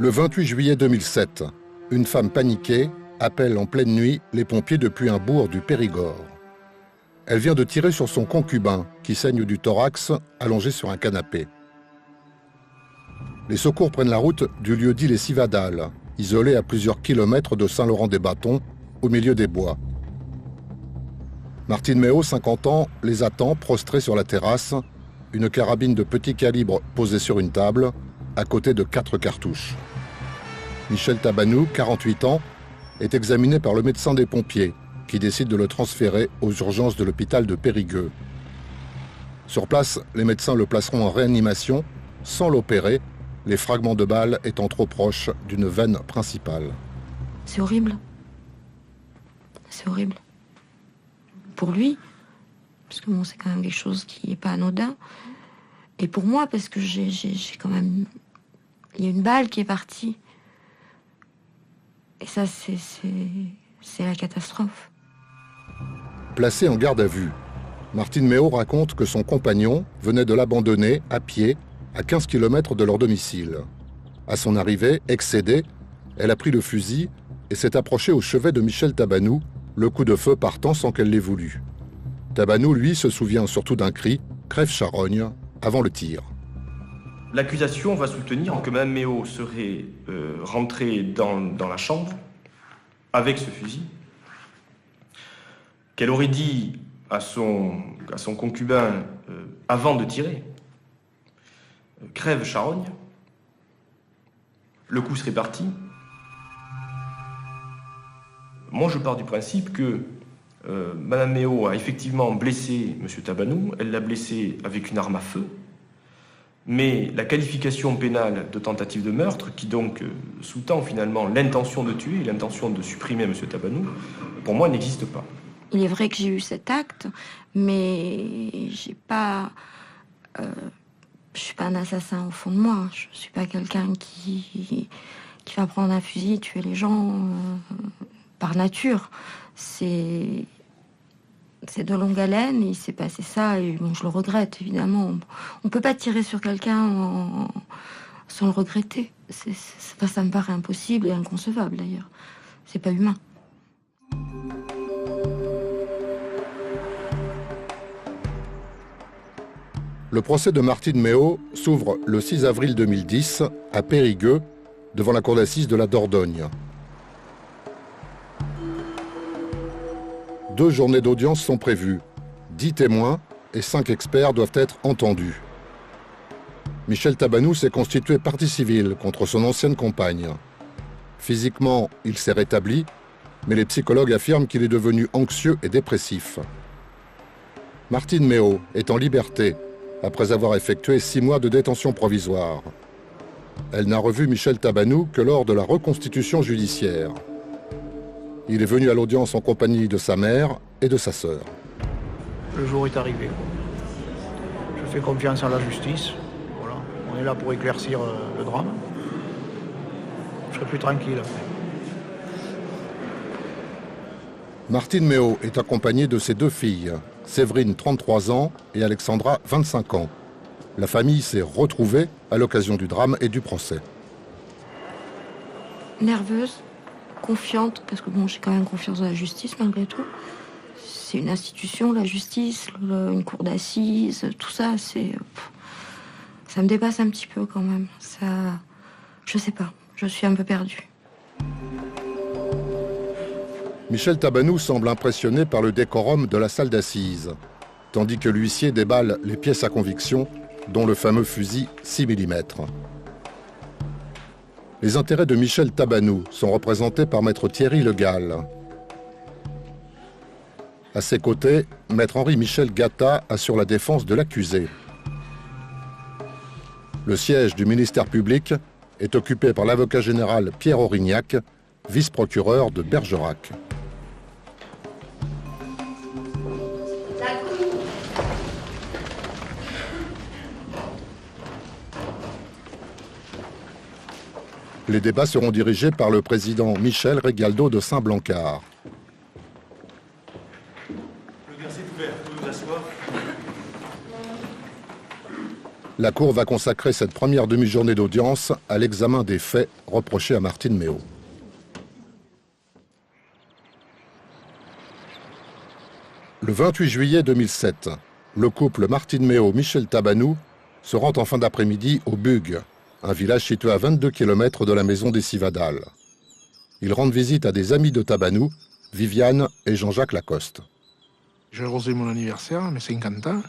Le 28 juillet 2007, une femme paniquée appelle en pleine nuit les pompiers depuis un bourg du Périgord. Elle vient de tirer sur son concubin qui saigne du thorax allongé sur un canapé. Les secours prennent la route du lieu dit les Civadales, isolé à plusieurs kilomètres de Saint-Laurent-des-Bâtons, au milieu des bois. Martine Méo, 50 ans, les attend prostrés sur la terrasse, une carabine de petit calibre posée sur une table, à côté de 4 cartouches. Michel Tabanou, 48 ans, est examiné par le médecin des pompiers, qui décide de le transférer aux urgences de l'hôpital de Périgueux. Sur place, les médecins le placeront en réanimation, sans l'opérer, les fragments de balles étant trop proches d'une veine principale. C'est horrible. C'est horrible. Pour lui, parce que bon, c'est quand même quelque chose qui n'est pas anodin. Et pour moi, parce que j'ai quand même... Il y a une balle qui est partie. Et ça, c'est la catastrophe. Placée en garde à vue, Martine Méo raconte que son compagnon venait de l'abandonner à pied à 15 km de leur domicile. À son arrivée, excédée, elle a pris le fusil et s'est approchée au chevet de Michel Tabanou, le coup de feu partant sans qu'elle l'ait voulu. Tabanou, lui, se souvient surtout d'un cri « crève-charogne » avant le tir. L'accusation va soutenir que Mme Méo serait rentrée dans la chambre avec ce fusil, qu'elle aurait dit à son concubin avant de tirer « crève charogne », le coup serait parti. Moi, je pars du principe que Mme Méo a effectivement blessé M. Tabanou, elle l'a blessé avec une arme à feu, mais la qualification pénale de tentative de meurtre, qui donc sous-tend finalement l'intention de tuer et l'intention de supprimer M. Tabanou, pour moi, n'existe pas. Il est vrai que j'ai eu cet acte, mais j'ai pas... je suis pas un assassin au fond de moi. Je suis pas quelqu'un qui va prendre un fusil et tuer les gens par nature. C'est de longue haleine, et il s'est passé ça, et bon, je le regrette, évidemment. On peut pas tirer sur quelqu'un sans le regretter. Ça me paraît impossible et inconcevable, d'ailleurs. C'est pas humain. Le procès de Martine Méo s'ouvre le 6 avril 2010 à Périgueux, devant la cour d'assises de la Dordogne. 2 journées d'audience sont prévues. 10 témoins et 5 experts doivent être entendus. Michel Tabanou s'est constitué partie civile contre son ancienne compagne. Physiquement, il s'est rétabli, mais les psychologues affirment qu'il est devenu anxieux et dépressif. Martine Méo est en liberté après avoir effectué 6 mois de détention provisoire. Elle n'a revu Michel Tabanou que lors de la reconstitution judiciaire. Il est venu à l'audience en compagnie de sa mère et de sa sœur. Le jour est arrivé. Je fais confiance à la justice. Voilà. On est là pour éclaircir le drame. Je serai plus tranquille après. Martine Méo est accompagnée de ses 2 filles, Séverine, 33 ans, et Alexandra, 25 ans. La famille s'est retrouvée à l'occasion du drame et du procès. Nerveuse, confiante, parce que bon, j'ai quand même confiance dans la justice malgré tout. C'est une institution, la justice, une cour d'assises, tout ça, ça me dépasse un petit peu quand même. Ça, je sais pas, je suis un peu perdue. Michel Tabanou semble impressionné par le décorum de la salle d'assises, tandis que l'huissier déballe les pièces à conviction, dont le fameux fusil 6 mm. Les intérêts de Michel Tabanou sont représentés par maître Thierry Le Gall. À ses côtés, maître Henri-Michel Gatta assure la défense de l'accusé. Le siège du ministère public est occupé par l'avocat général Pierre Aurignac, vice-procureur de Bergerac. Les débats seront dirigés par le président Michel Regaldo de Saint-Blancard. Le verset est ouvert, vous pouvez vous asseoir. La Cour va consacrer cette première demi-journée d'audience à l'examen des faits reprochés à Martine Méo. Le 28 juillet 2007, le couple Martine Méo-Michel Tabanou se rend en fin d'après-midi au Bugues, un village situé à 22 km de la maison des Civadales. Ils rendent visite à des amis de Tabanou, Viviane et Jean-Jacques Lacoste. J'ai arrosé mon anniversaire, mes 50 ans,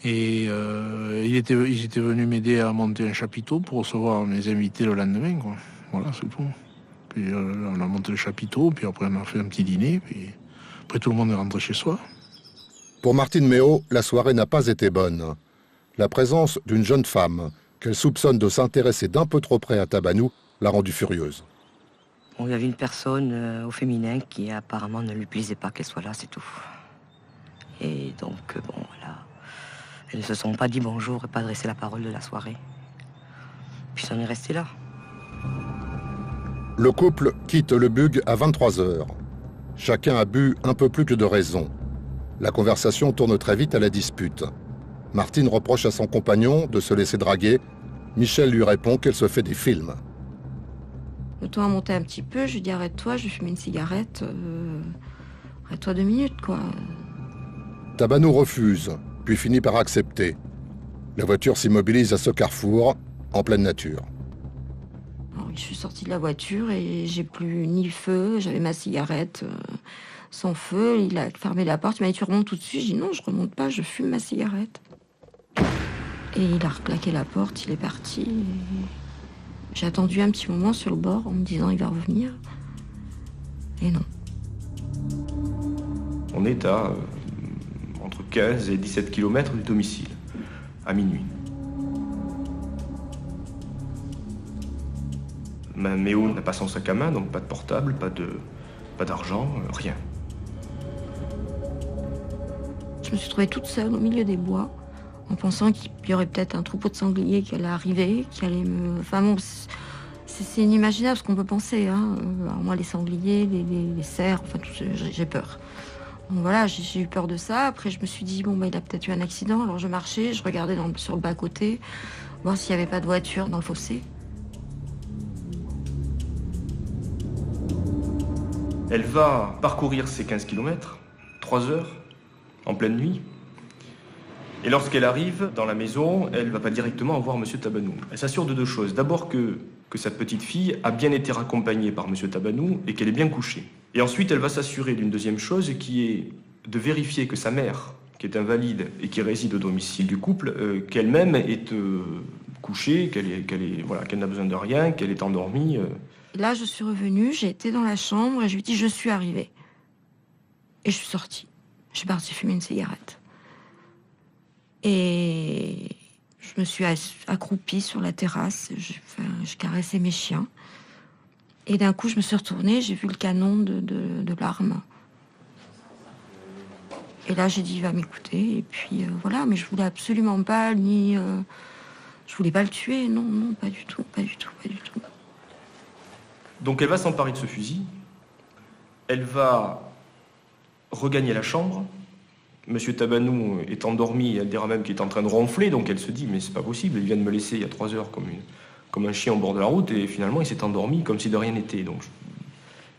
et ils étaient venus m'aider à monter un chapiteau pour recevoir mes invités le lendemain, quoi. Voilà, c'est tout. Puis on a monté le chapiteau, puis après on a fait un petit dîner, puis après tout le monde est rentré chez soi. Pour Martine Méo, la soirée n'a pas été bonne. La présence d'une jeune femme qu'elle soupçonne de s'intéresser d'un peu trop près à Tabanou l'a rendue furieuse. Bon, il y avait une personne au féminin qui apparemment ne lui plaisait pas qu'elle soit là, c'est tout. Et donc, bon, voilà. Elles ne se sont pas dit bonjour et pas adressé la parole de la soirée. Puis ça en est resté là. Le couple quitte le Bugues à 23 h. Chacun a bu un peu plus que de raison. La conversation tourne très vite à la dispute. Martine reproche à son compagnon de se laisser draguer. Michel lui répond qu'elle se fait des films. Le temps a monté un petit peu, je lui dis arrête-toi, je vais fumer une cigarette. Arrête-toi 2 minutes, quoi. Tabanou refuse, puis finit par accepter. La voiture s'immobilise à ce carrefour, en pleine nature. Alors, je suis sortie de la voiture et j'ai plus ni feu, j'avais ma cigarette sans feu. Il a fermé la porte, il m'a dit tu remontes tout de suite. J'ai dit non, je remonte pas, je fume ma cigarette. Et il a reclaqué la porte, il est parti. J'ai attendu un petit moment sur le bord en me disant il va revenir. Et non. On est à entre 15 et 17 km du domicile, à minuit. Ma Méo n'a pas son sac à main, donc pas de portable, pas d'argent, rien. Je me suis trouvée toute seule au milieu des bois, en pensant qu'il y aurait peut-être un troupeau de sangliers qui allait arriver, qui allait me... Enfin bon, c'est inimaginable ce qu'on peut penser. Hein. Alors moi, les sangliers, les cerfs, enfin tout ça, j'ai peur. Donc voilà, j'ai eu peur de ça. Après, je me suis dit, bon, bah, il a peut-être eu un accident. Alors je marchais, je regardais sur le bas-côté, voir s'il n'y avait pas de voiture dans le fossé. Elle va parcourir ces 15 km, 3 heures, en pleine nuit. Et lorsqu'elle arrive dans la maison, elle ne va pas directement voir M. Tabanou. Elle s'assure de 2 choses. D'abord que sa petite fille a bien été raccompagnée par M. Tabanou et qu'elle est bien couchée. Et ensuite, elle va s'assurer d'une deuxième chose qui est de vérifier que sa mère, qui est invalide et qui réside au domicile du couple, qu'elle-même est couchée, qu'elle n'a besoin de rien, qu'elle est endormie. Là, je suis revenue, j'ai été dans la chambre et je lui ai dit, je suis arrivée. Et je suis sortie. Je suis partie fumer une cigarette. Et je me suis accroupie sur la terrasse, je caressais mes chiens. Et d'un coup, je me suis retournée, j'ai vu le canon de l'arme. Et là, j'ai dit, il va m'écouter. Et puis voilà, mais je voulais absolument pas, je voulais pas le tuer. Non, non, pas du tout, pas du tout, pas du tout. Donc elle va s'emparer de ce fusil. Elle va regagner la chambre. Monsieur Tabanou est endormi, elle dira même qu'il est en train de ronfler, donc elle se dit, mais c'est pas possible, il vient de me laisser il y a 3 heures comme un chien au bord de la route, et finalement il s'est endormi comme si de rien n'était. Donc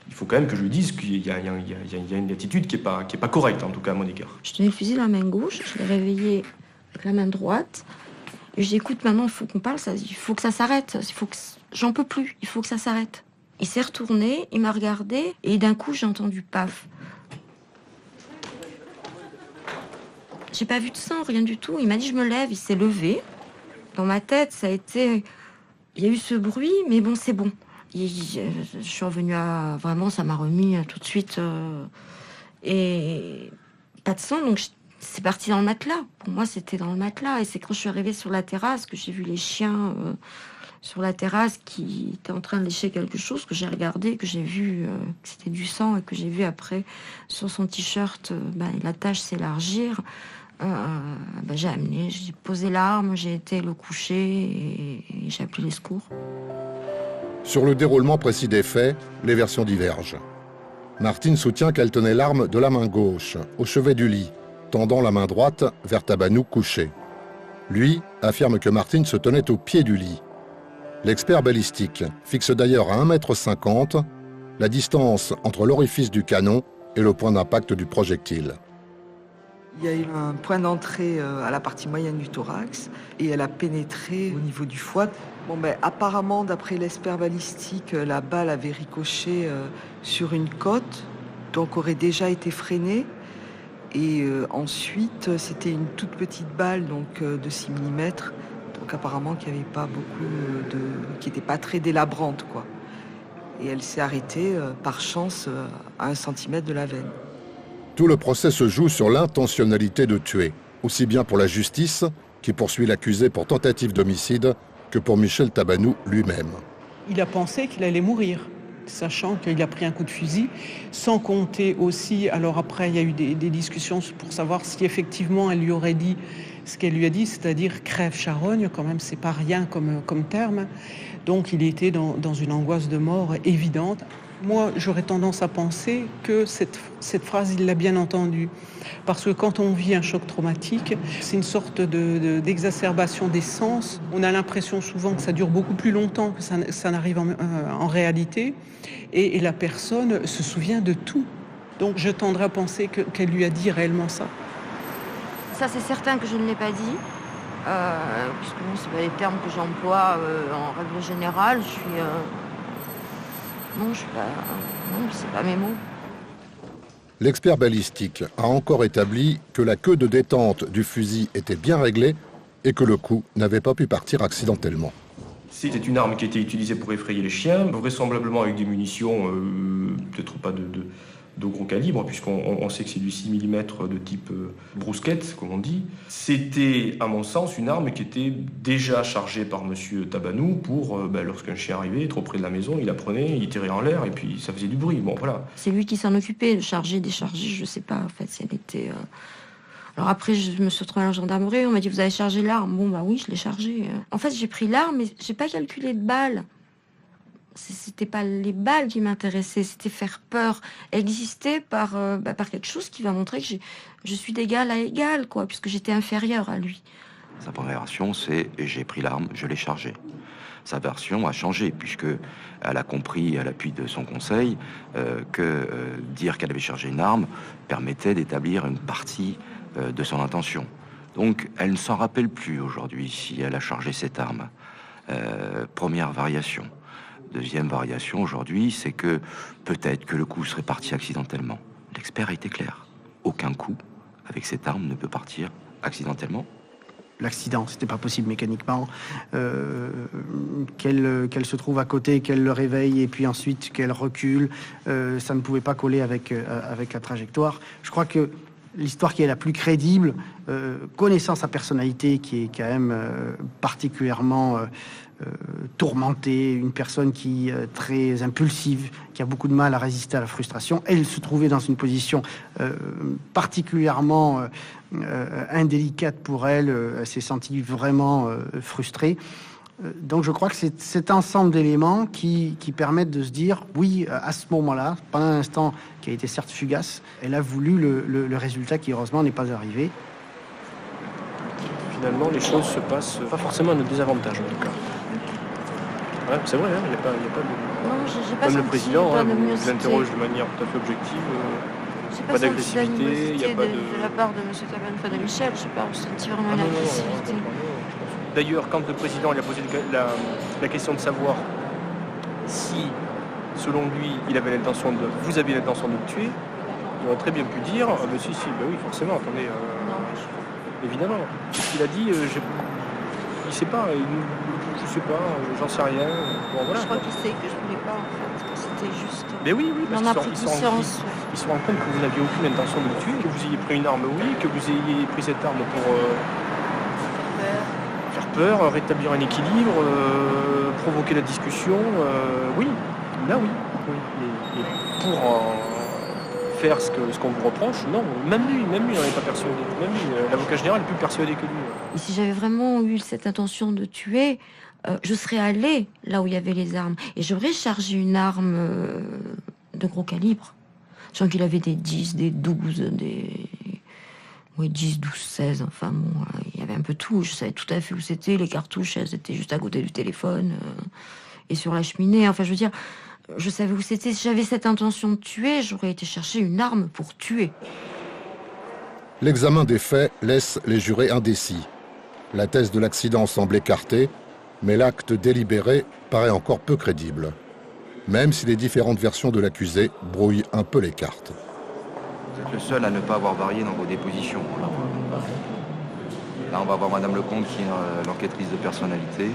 il faut quand même que je lui dise qu'il y a une attitude qui est pas correcte, en tout cas à mon égard. Je tenais le fusil dans la main gauche, je l'ai réveillé avec la main droite, et je dis, écoute, maintenant il faut qu'on parle, il faut que ça s'arrête, j'en peux plus, il faut que ça s'arrête. Il s'est retourné, il m'a regardé, et d'un coup j'ai entendu paf. J'ai pas vu de sang, rien du tout. Il m'a dit je me lève, il s'est levé. Dans ma tête, ça a été... Il y a eu ce bruit, mais bon, c'est bon. Je suis revenue à... Vraiment, ça m'a remis tout de suite. Et pas de sang, donc c'est parti dans le matelas. Pour moi, c'était dans le matelas. Et c'est quand je suis arrivée sur la terrasse que j'ai vu les chiens sur la terrasse qui étaient en train de lécher quelque chose, que j'ai regardé, que j'ai vu que c'était du sang, et que j'ai vu après sur son t-shirt la tache s'élargir. J'ai posé l'arme, j'ai été le coucher et j'ai appelé les secours. Sur le déroulement précis des faits, les versions divergent. Martine soutient qu'elle tenait l'arme de la main gauche, au chevet du lit, tendant la main droite vers Tabanou couché. Lui affirme que Martine se tenait au pied du lit. L'expert balistique fixe d'ailleurs à 1,50 m la distance entre l'orifice du canon et le point d'impact du projectile. Il y a eu un point d'entrée à la partie moyenne du thorax et elle a pénétré au niveau du foie. Apparemment, d'après l'expert balistique, la balle avait ricoché sur une côte, donc aurait déjà été freinée. Et ensuite, c'était une toute petite balle de 6 mm, donc apparemment qui n'avait pas qui n'était pas très délabrante, quoi. Et elle s'est arrêtée par chance à 1 cm de la veine. Tout le procès se joue sur l'intentionnalité de tuer, aussi bien pour la justice, qui poursuit l'accusé pour tentative d'homicide, que pour Michel Tabanou lui-même. Il a pensé qu'il allait mourir, sachant qu'il a pris un coup de fusil, sans compter aussi, alors après il y a eu des discussions pour savoir si effectivement elle lui aurait dit ce qu'elle lui a dit, c'est-à-dire crève charogne, quand même c'est pas rien comme terme. Donc il était dans une angoisse de mort évidente. Moi, j'aurais tendance à penser que cette phrase, il l'a bien entendue. Parce que quand on vit un choc traumatique, c'est une sorte d'exacerbation des sens. On a l'impression souvent que ça dure beaucoup plus longtemps que ça n'arrive en réalité. Et la personne se souvient de tout. Donc je tendrais à penser qu'elle lui a dit réellement ça. Ça, c'est certain que je ne l'ai pas dit. Puisque bon, c'est pas les termes que j'emploie en règle générale. Non, c'est pas mes mots. L'expert balistique a encore établi que la queue de détente du fusil était bien réglée et que le coup n'avait pas pu partir accidentellement. C'était une arme qui était utilisée pour effrayer les chiens, vraisemblablement avec des munitions, peut-être pas de gros calibre, puisqu'on sait que c'est du 6 mm de type brousquette, comme on dit. C'était, à mon sens, une arme qui était déjà chargée par M. Tabanou pour, lorsqu'un chien arrivait trop près de la maison, il la prenait, il tirait en l'air et puis ça faisait du bruit. Bon, voilà. C'est lui qui s'en occupait, de charger, décharger, je sais pas en fait si elle était... Alors après, je me suis retrouvée à la gendarmerie, on m'a dit vous avez chargé l'arme. Bon, oui, je l'ai chargée. En fait, j'ai pris l'arme, mais j'ai pas calculé de balles. C'était pas les balles qui m'intéressaient, c'était faire peur, exister par quelque chose qui va montrer que je suis d'égal à égal, quoi, puisque j'étais inférieure à lui. Sa première version, c'est j'ai pris l'arme, je l'ai chargée. Sa version a changé, puisque elle a compris, à l'appui de son conseil, que dire qu'elle avait chargé une arme permettait d'établir une partie de son intention. Donc, elle ne s'en rappelle plus aujourd'hui si elle a chargé cette arme. Première variation. Deuxième variation aujourd'hui, c'est que peut-être que le coup serait parti accidentellement. L'expert a été clair. Aucun coup avec cette arme ne peut partir accidentellement. L'accident, c'était pas possible mécaniquement. Qu'elle se trouve à côté, qu'elle le réveille et puis ensuite qu'elle recule, ça ne pouvait pas coller avec la trajectoire. Je crois que l'histoire qui est la plus crédible, connaissant sa personnalité qui est quand même particulièrement tourmentée, une personne qui est très impulsive, qui a beaucoup de mal à résister à la frustration. Elle se trouvait dans une position particulièrement indélicate pour elle. Elle s'est sentie vraiment frustrée. Donc je crois que c'est cet ensemble d'éléments qui permettent de se dire, oui, à ce moment-là, pendant un instant qui a été certes fugace, elle a voulu le résultat qui heureusement n'est pas arrivé. Finalement, les choses se passent pas forcément à notre désavantage en tout cas. Ouais, c'est vrai, il n'y a pas de... Non, j'ai pas Même senti le président, d'animosité. vous l'interroge de manière tout à fait objective. Pas d'agressivité, il n'y a pas de... De la part de M. Tabanou, enfin de Michel, je n'ai pas ressenti vraiment l'agressivité. D'ailleurs, quand le président lui a posé la question de savoir si, selon lui, vous aviez l'intention de le tuer, il aurait très bien pu dire si, oui, forcément, attendez, évidemment. Il a dit, il sait pas, je sais pas, j'en sais rien. Bon, voilà. Je crois qu'il sait que je voulais pas, en fait, que c'était juste... Mais oui, parce qu'ils se rendent compte que vous n'aviez aucune intention de le tuer, que vous ayez pris une arme, oui, que vous ayez pris cette arme pour... faire peur, rétablir un équilibre, provoquer la discussion, oui, là oui. Et pour faire ce qu'on vous reproche, non, même lui n'en est pas persuadé. Même lui, l'avocat général est plus persuadé que lui. Et si j'avais vraiment eu cette intention de tuer, je serais allée là où il y avait les armes. Et j'aurais chargé une arme de gros calibre. Sachant qu'il avait des 10, des 12, Oui, 10, 12, 16, enfin bon, il y avait un peu tout. Je savais tout à fait où c'était. Les cartouches, elles étaient juste à côté du téléphone et sur la cheminée. Enfin, je veux dire, je savais où c'était. Si j'avais cette intention de tuer, j'aurais été chercher une arme pour tuer. L'examen des faits laisse les jurés indécis. La thèse de l'accident semble écartée, mais l'acte délibéré paraît encore peu crédible, même si les différentes versions de l'accusé brouillent un peu les cartes. Vous êtes le seul à ne pas avoir varié dans vos dépositions. Là, on va voir Madame Lecomte, qui est l'enquêtrice de personnalité,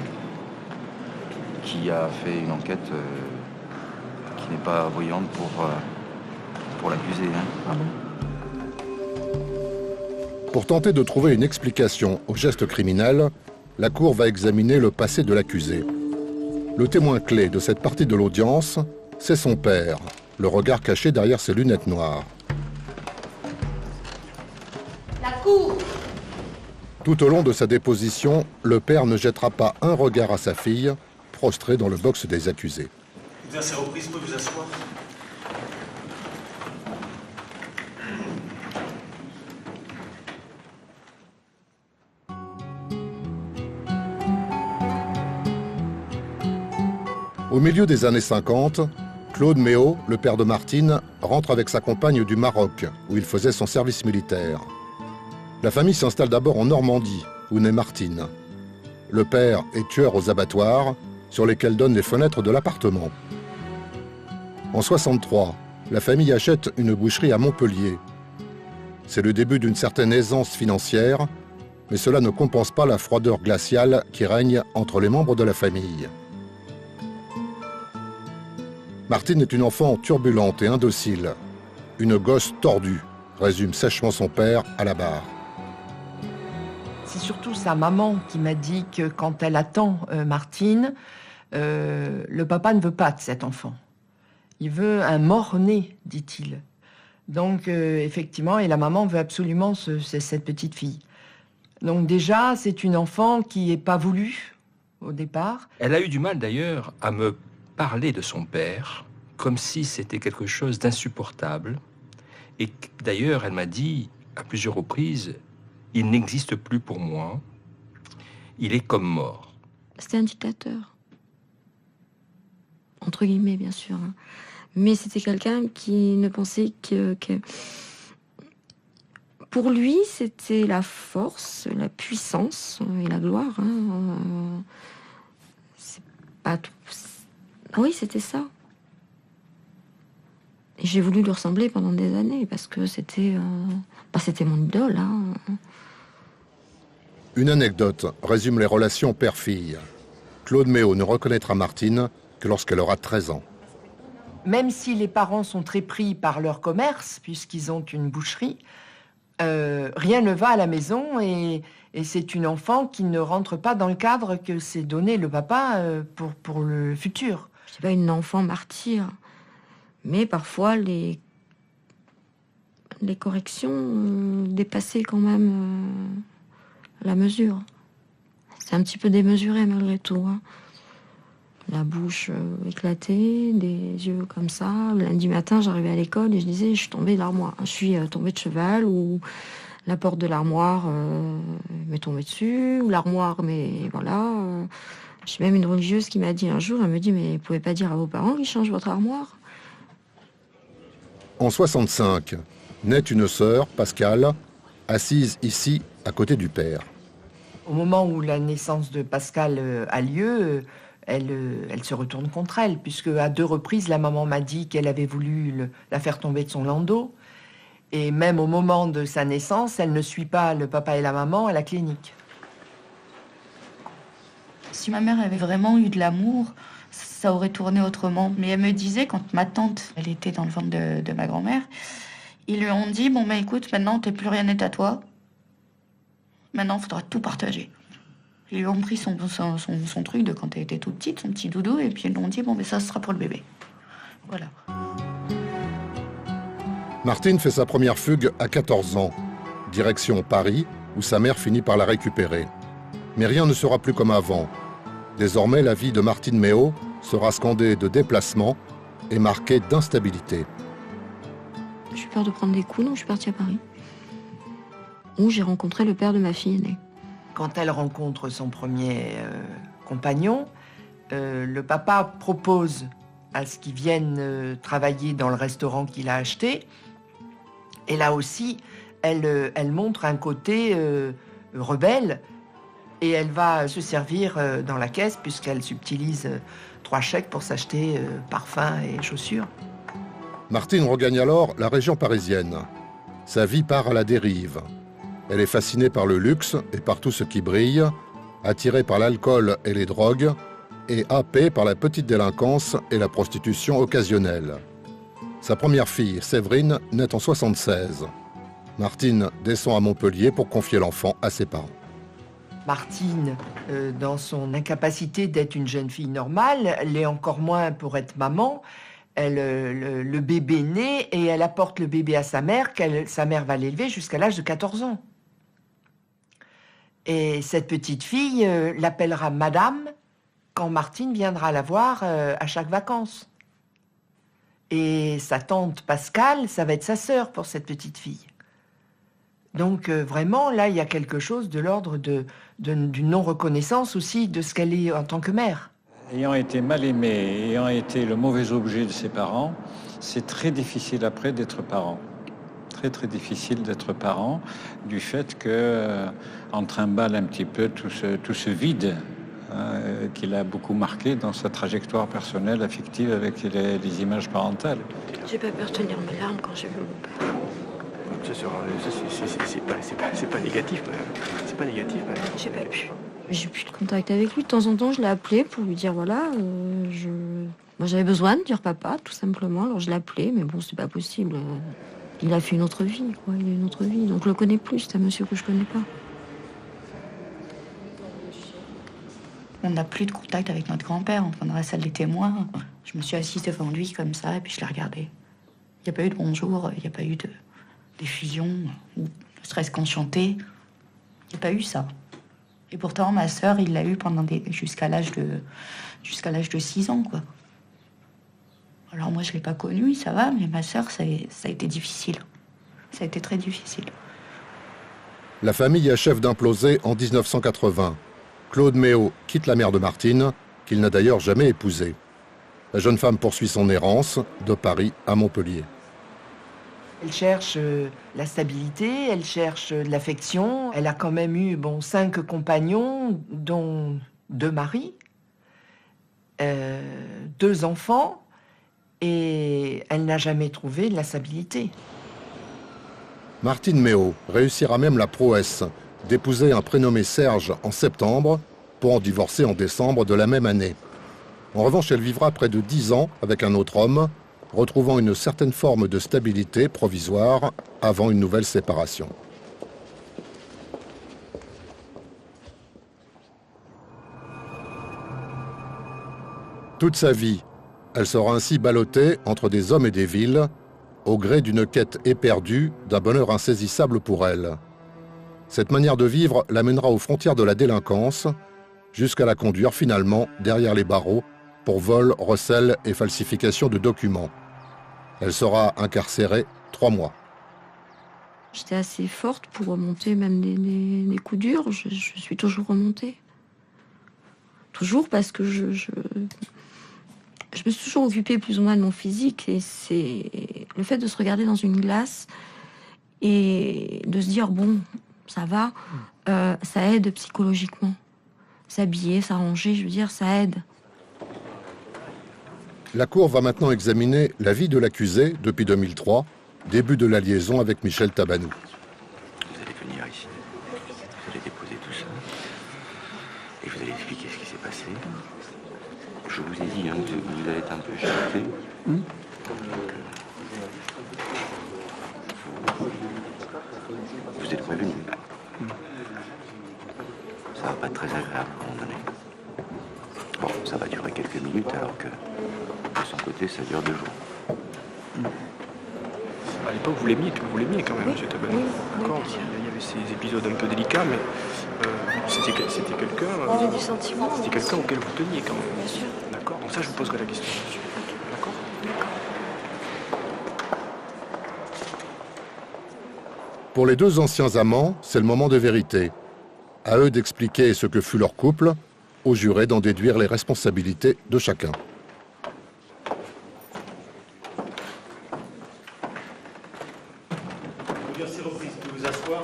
qui a fait une enquête qui n'est pas bruyante pour l'accusé. Hein. Pour tenter de trouver une explication au geste criminel, la Cour va examiner le passé de l'accusé. Le témoin clé de cette partie de l'audience, c'est son père, le regard caché derrière ses lunettes noires. La Cour! Tout au long de sa déposition, le père ne jettera pas un regard à sa fille, prostrée dans le box des accusés. Exercez reprise, vous pouvez vous asseoir. Au milieu des années 50, Claude Méot, le père de Martine, rentre avec sa compagne du Maroc, où il faisait son service militaire. La famille s'installe d'abord en Normandie, où naît Martine. Le père est tueur aux abattoirs, sur lesquels donnent les fenêtres de l'appartement. En 63, la famille achète une boucherie à Montpellier. C'est le début d'une certaine aisance financière, mais cela ne compense pas la froideur glaciale qui règne entre les membres de la famille. Martine est une enfant turbulente et indocile. Une gosse tordue, résume sèchement son père à la barre. C'est surtout sa maman qui m'a dit que quand elle attend Martine, le papa ne veut pas de cet enfant. Il veut un mort-né, dit-il. Donc, effectivement, et la maman veut absolument cette petite fille. Donc déjà, c'est une enfant qui n'est pas voulue au départ. Elle a eu du mal d'ailleurs à me parler de son père comme si c'était quelque chose d'insupportable. Et d'ailleurs, elle m'a dit à plusieurs reprises, il n'existe plus pour moi, il est comme mort. C'était un dictateur. Entre guillemets, bien sûr. Hein. Mais c'était quelqu'un qui ne pensait que... Pour lui, c'était la force, la puissance et la gloire. Hein. C'est pas tout... Oui, c'était ça. Et j'ai voulu lui ressembler pendant des années parce que c'était mon idole. Hein. Une anecdote résume les relations père-fille. Claude Méot ne reconnaîtra Martine que lorsqu'elle aura 13 ans. Même si les parents sont très pris par leur commerce, puisqu'ils ont une boucherie, rien ne va à la maison et c'est une enfant qui ne rentre pas dans le cadre que s'est donné le papa pour le futur. Je suis pas une enfant martyre, mais parfois les corrections dépassaient quand même la mesure. C'est un petit peu démesuré malgré tout. Hein. La bouche éclatée, des yeux comme ça. Le lundi matin, j'arrivais à l'école et je disais, je suis tombée de l'armoire. Je suis tombée de cheval, ou la porte de l'armoire m'est tombée dessus, ou l'armoire, mais voilà. J'ai même une religieuse qui m'a dit un jour, elle me dit, mais vous pouvez pas dire à vos parents qu'ils changent votre armoire? En 65, naît une sœur, Pascale, assise ici, à côté du père. Au moment où la naissance de Pascal a lieu, elle se retourne contre elle, puisque à 2 reprises, la maman m'a dit qu'elle avait voulu la faire tomber de son landau. Et même au moment de sa naissance, elle ne suit pas le papa et la maman à la clinique. Si ma mère avait vraiment eu de l'amour, ça aurait tourné autrement. Mais elle me disait, quand ma tante, elle était dans le ventre de ma grand-mère, ils lui ont dit, bon, écoute, maintenant, plus rien n'est à toi. Maintenant, il faudra tout partager. Ils lui ont pris son truc de quand elle était toute petite, son petit doudou, et puis ils lui ont dit, bon, ça sera pour le bébé. Voilà. Martine fait sa première fugue à 14 ans. Direction Paris, où sa mère finit par la récupérer. Mais rien ne sera plus comme avant. Désormais, la vie de Martine Méot sera scandée de déplacement et marquée d'instabilité. J'ai peur de prendre des coups, donc je suis partie à Paris. où j'ai rencontré le père de ma fille aînée. Quand elle rencontre son premier compagnon, le papa propose à ce qu'ils viennent travailler dans le restaurant qu'il a acheté. Et là aussi, elle montre un côté rebelle et elle va se servir dans la caisse puisqu'elle subtilise 3 chèques pour s'acheter parfum et chaussures. Martine regagne alors la région parisienne. Sa vie part à la dérive. Elle est fascinée par le luxe et par tout ce qui brille, attirée par l'alcool et les drogues, et happée par la petite délinquance et la prostitution occasionnelle. Sa première fille, Séverine, naît en 1976. Martine descend à Montpellier pour confier l'enfant à ses parents. Martine, dans son incapacité d'être une jeune fille normale, l'est encore moins pour être maman. Le bébé naît et elle apporte le bébé à sa mère, sa mère va l'élever jusqu'à l'âge de 14 ans. Et cette petite fille l'appellera Madame quand Martine viendra la voir à chaque vacances. Et sa tante Pascale, ça va être sa sœur pour cette petite fille. Donc vraiment, là, il y a quelque chose de l'ordre d'une non-reconnaissance aussi de ce qu'elle est en tant que mère. Ayant été mal aimée, ayant été le mauvais objet de ses parents, c'est très difficile après d'être parent. Très très difficile d'être parent du fait que on trimballe un petit peu tout ce vide qu'il a beaucoup marqué dans sa trajectoire personnelle, affective avec les images parentales. J'ai pas peur de tenir mes larmes quand j'ai vu mon père. C'est pas négatif, c'est pas négatif. J'ai pas pu. J'ai plus de contact avec lui. De temps en temps, je l'ai appelé pour lui dire voilà, moi j'avais besoin de dire papa, tout simplement. Alors je l'ai appelé, mais bon, c'est pas possible. Il a fait une autre vie, quoi. Il a une autre vie. Donc je le connais plus, c'est un monsieur que je connais pas. On n'a plus de contact avec notre grand-père. Enfin, dans la salle des témoins, je me suis assise devant lui comme ça et puis je l'ai regardé. Il n'y a pas eu de bonjour, il n'y a pas eu d'effusion, ou ne serait-ce qu'enchanté. Il n'y a pas eu ça. Et pourtant, ma sœur, il l'a eu jusqu'à l'âge de 6 ans, quoi. Alors moi, je l'ai pas connu, ça va, mais ma sœur, ça a été difficile. Ça a été très difficile. La famille achève d'imploser en 1980. Claude Méot quitte la mère de Martine, qu'il n'a d'ailleurs jamais épousée. La jeune femme poursuit son errance de Paris à Montpellier. Elle cherche la stabilité, elle cherche l'affection. Elle a quand même eu 5 compagnons, dont 2 maris, 2 enfants, et elle n'a jamais trouvé de la stabilité. Martine Méot réussira même la prouesse d'épouser un prénommé Serge en septembre pour en divorcer en décembre de la même année. En revanche, elle vivra près de 10 ans avec un autre homme, retrouvant une certaine forme de stabilité provisoire avant une nouvelle séparation. Toute sa vie, elle sera ainsi ballottée entre des hommes et des villes, au gré d'une quête éperdue d'un bonheur insaisissable pour elle. Cette manière de vivre l'amènera aux frontières de la délinquance, jusqu'à la conduire finalement derrière les barreaux pour vol, recel et falsification de documents. Elle sera incarcérée 3 mois. J'étais assez forte pour remonter même des coups durs. Je suis toujours remontée. Toujours parce que je me suis toujours occupée plus ou moins de mon physique. Et c'est le fait de se regarder dans une glace et de se dire, bon, ça va, ça aide psychologiquement. S'habiller, s'arranger, je veux dire, ça aide. La Cour va maintenant examiner la vie de l'accusé depuis 2003, début de la liaison avec Michel Tabanou. Vous allez venir ici, vous allez déposer tout ça, et vous allez expliquer ce qui s'est passé. Je vous ai dit, vous allez être un peu chahuté. Vous êtes prévenu. Ça va pas être très agréable à un moment donné. Bon, ça va durer quelques minutes alors que de son côté ça dure 2 jours. À l'époque, vous l'aimiez quand même, M. Tabanou. D'accord. Il y avait ces épisodes un peu délicats, mais c'était quelqu'un. Vous avez du sentiment. C'était quelqu'un auquel vous teniez quand même. Bien sûr. D'accord. Donc ça, je vous poserai la question dessus. D'accord. Pour les deux anciens amants, c'est le moment de vérité. À eux d'expliquer ce que fut leur couple, aux jurés d'en déduire les responsabilités de chacun. Merci reprise, vous pouvez vous asseoir.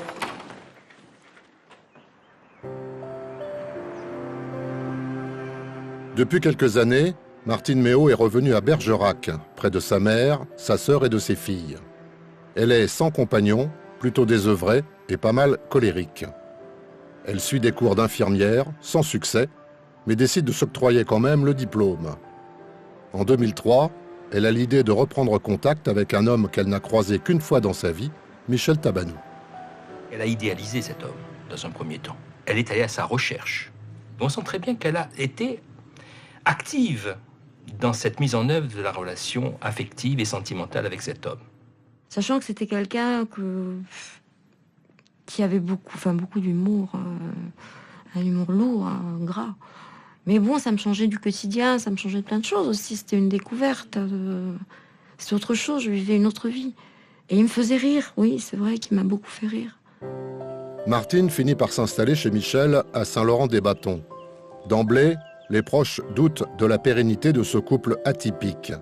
Depuis quelques années, Martine Méot est revenue à Bergerac, près de sa mère, sa sœur et de ses filles. Elle est sans compagnon, plutôt désœuvrée et pas mal colérique. Elle suit des cours d'infirmière, sans succès, mais décide de s'octroyer quand même le diplôme. En 2003, elle a l'idée de reprendre contact avec un homme qu'elle n'a croisé qu'une fois dans sa vie, Michel Tabanou. Elle a idéalisé cet homme, dans un premier temps. Elle est allée à sa recherche. On sent très bien qu'elle a été active dans cette mise en œuvre de la relation affective et sentimentale avec cet homme. Sachant que c'était quelqu'un qui avait beaucoup d'humour, un humour lourd, gras. Mais bon, ça me changeait du quotidien, ça me changeait de plein de choses aussi. C'était une découverte. C'était autre chose, je vivais une autre vie. Et il me faisait rire, oui, c'est vrai qu'il m'a beaucoup fait rire. Martine finit par s'installer chez Michel à Saint-Laurent-des-Bâtons. D'emblée, les proches doutent de la pérennité de ce couple atypique.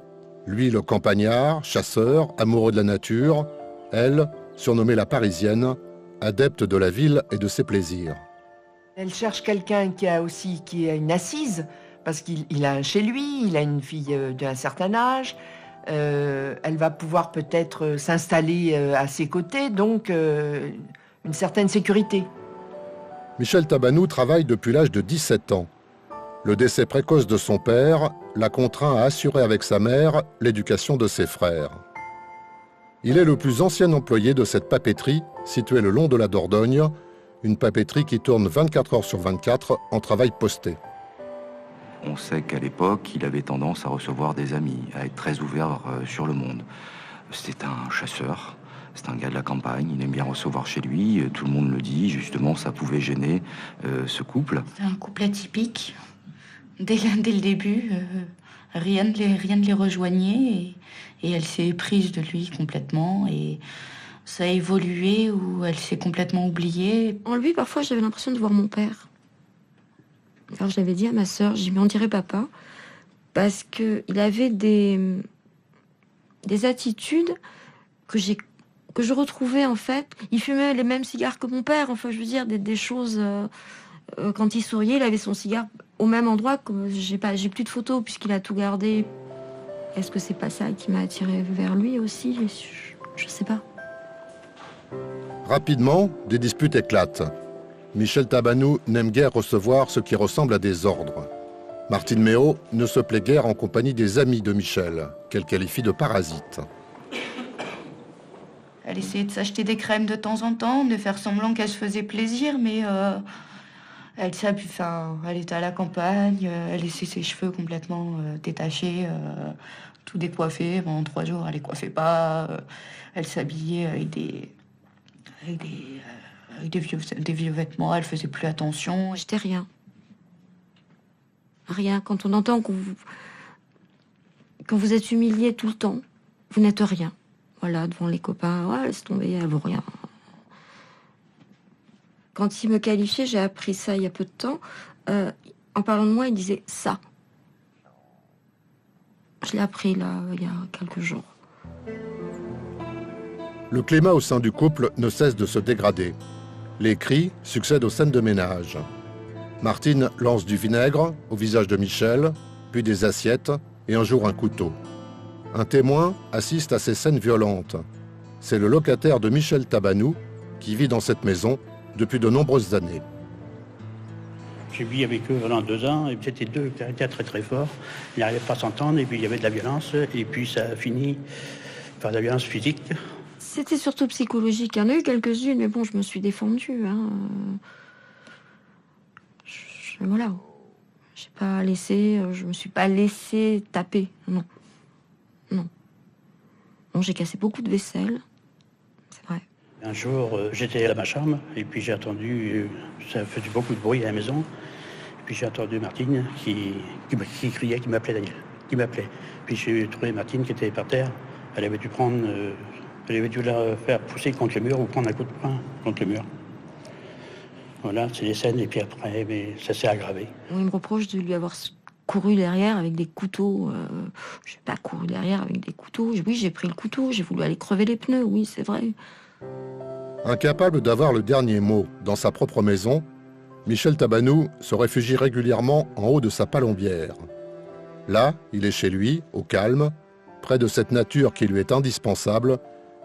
Lui, le campagnard, chasseur, amoureux de la nature. Elle, surnommée la Parisienne, adepte de la ville et de ses plaisirs. Elle cherche quelqu'un qui a une assise, parce qu'il a un chez lui, il a une fille d'un certain âge. Elle va pouvoir peut-être s'installer à ses côtés, donc une certaine sécurité. Michel Tabanou travaille depuis l'âge de 17 ans. Le décès précoce de son père l'a contraint à assurer avec sa mère l'éducation de ses frères. Il est le plus ancien employé de cette papeterie située le long de la Dordogne, une papeterie qui tourne 24 heures sur 24 en travail posté. On sait qu'à l'époque, il avait tendance à recevoir des amis, à être très ouvert sur le monde. C'était un chasseur, c'est un gars de la campagne, il aime bien recevoir chez lui, tout le monde le dit, justement, ça pouvait gêner ce couple. C'est un couple atypique. Dès le début, rien ne les rejoignait et elle s'est prise de lui complètement et ça a évolué où elle s'est complètement oubliée. En lui, parfois, j'avais l'impression de voir mon père. Alors, je l'avais dit à ma sœur, j'ai dit, mais on dirait papa, parce qu'il avait des attitudes que je retrouvais, en fait. Il fumait les mêmes cigares que mon père, enfin, je veux dire, des choses... quand il souriait, il avait son cigare au même endroit. J'ai plus de photos puisqu'il a tout gardé. Est-ce que c'est pas ça qui m'a attirée vers lui aussi? Je sais pas. Rapidement, des disputes éclatent. Michel Tabanou n'aime guère recevoir ce qui ressemble à des ordres. Martine Méot ne se plaît guère en compagnie des amis de Michel, qu'elle qualifie de parasites. Elle essayait de s'acheter des crèmes de temps en temps, de faire semblant qu'elle se faisait plaisir, mais elle était à la campagne, elle laissait ses cheveux complètement détachés, tout décoiffé. Pendant 3 jours, elle les coiffait pas. Elle s'habillait avec des vieux vêtements, elle faisait plus attention. J'étais rien. Rien. Quand on entend quand vous êtes humilié tout le temps, vous n'êtes rien. Voilà, devant les copains, ouais, laisse tomber, elle vaut rien. Quand il me qualifiait, j'ai appris ça il y a peu de temps. En parlant de moi, il disait ça. Je l'ai appris là, il y a quelques jours. Le climat au sein du couple ne cesse de se dégrader. Les cris succèdent aux scènes de ménage. Martine lance du vinaigre au visage de Michel, puis des assiettes et un jour un couteau. Un témoin assiste à ces scènes violentes. C'est le locataire de Michel Tabanou qui vit dans cette maison depuis de nombreuses années. J'ai vécu avec eux pendant 2 ans, et c'était 2 caractères très très forts. Ils n'arrivaient pas à s'entendre, et puis il y avait de la violence, et puis ça a fini par de la violence physique. C'était surtout psychologique. Il y en a eu quelques-unes, mais bon, je me suis défendue. Voilà. Je me suis pas laissé taper, non. Non. Bon, j'ai cassé beaucoup de vaisselle, c'est vrai. Un jour, j'étais à ma chambre, et puis j'ai entendu, ça faisait beaucoup de bruit à la maison, et puis j'ai entendu Martine qui criait, qui m'appelait Daniel, qui m'appelait. Puis j'ai trouvé Martine qui était par terre, elle avait dû prendre J'avais dû la faire pousser contre le mur ou prendre un coup de poing contre le mur. Voilà, c'est des scènes, et puis après, mais ça s'est aggravé. Il me reproche de lui avoir couru derrière avec des couteaux. Je n'ai pas couru derrière avec des couteaux. Oui, j'ai pris le couteau, j'ai voulu aller crever les pneus, oui, c'est vrai. Incapable d'avoir le dernier mot dans sa propre maison, Michel Tabanou se réfugie régulièrement en haut de sa palombière. Là, il est chez lui, au calme, près de cette nature qui lui est indispensable,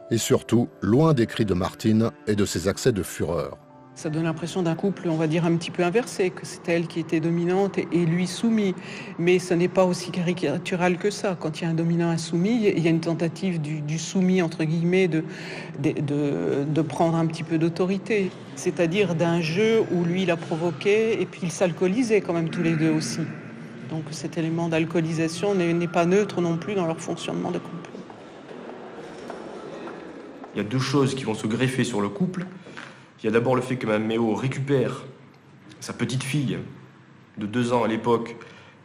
et surtout loin des cris de Martine et de ses accès de fureur. Ça donne l'impression d'un couple, on va dire, un petit peu inversé, que c'est elle qui était dominante et lui soumis. Mais ce n'est pas aussi caricatural que ça. Quand il y a un dominant et un soumis, il y a une tentative du soumis, entre guillemets, de prendre un petit peu d'autorité. C'est-à-dire d'un jeu où lui la provoquait et puis ils s'alcoolisaient quand même tous les deux aussi. Donc cet élément d'alcoolisation n'est pas neutre non plus dans leur fonctionnement de couple. Il y a deux choses qui vont se greffer sur le couple. Il y a d'abord le fait que Mme Méo récupère sa petite fille de 2 ans à l'époque,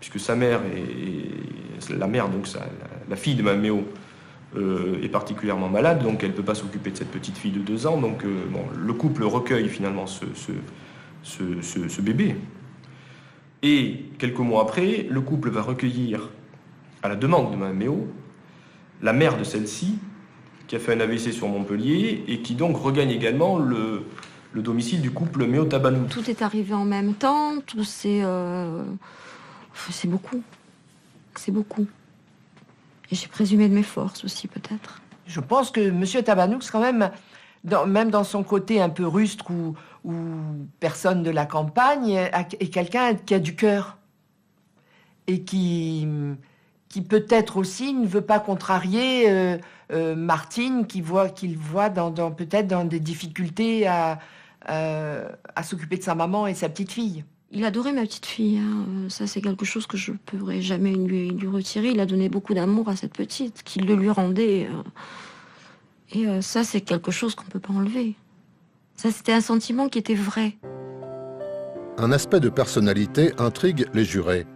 puisque sa mère est la mère, donc la fille de Mme Méo est particulièrement malade, donc elle ne peut pas s'occuper de cette petite fille de 2 ans. Donc le couple recueille finalement ce bébé. Et quelques mois après, le couple va recueillir, à la demande de Mme Méo, la mère de celle-ci, qui a fait un AVC sur Montpellier et qui donc regagne également le domicile du couple Méo-Tabanou. Tout est arrivé en même temps, tout c'est beaucoup. C'est beaucoup. Et j'ai présumé de mes forces aussi, peut-être. Je pense que M. Tabanou, quand même, même dans son côté un peu rustre ou personne de la campagne, est quelqu'un qui a du cœur. Et qui peut-être aussi ne veut pas contrarier Martine, qu'il voit peut-être dans des difficultés à s'occuper de sa maman et de sa petite fille. Il adorait ma petite fille, hein. Ça c'est quelque chose que je ne pourrais jamais lui retirer. Il a donné beaucoup d'amour à cette petite, qu'il le lui rendait. Et ça c'est quelque chose qu'on ne peut pas enlever. Ça c'était un sentiment qui était vrai. Un aspect de personnalité intrigue les jurés.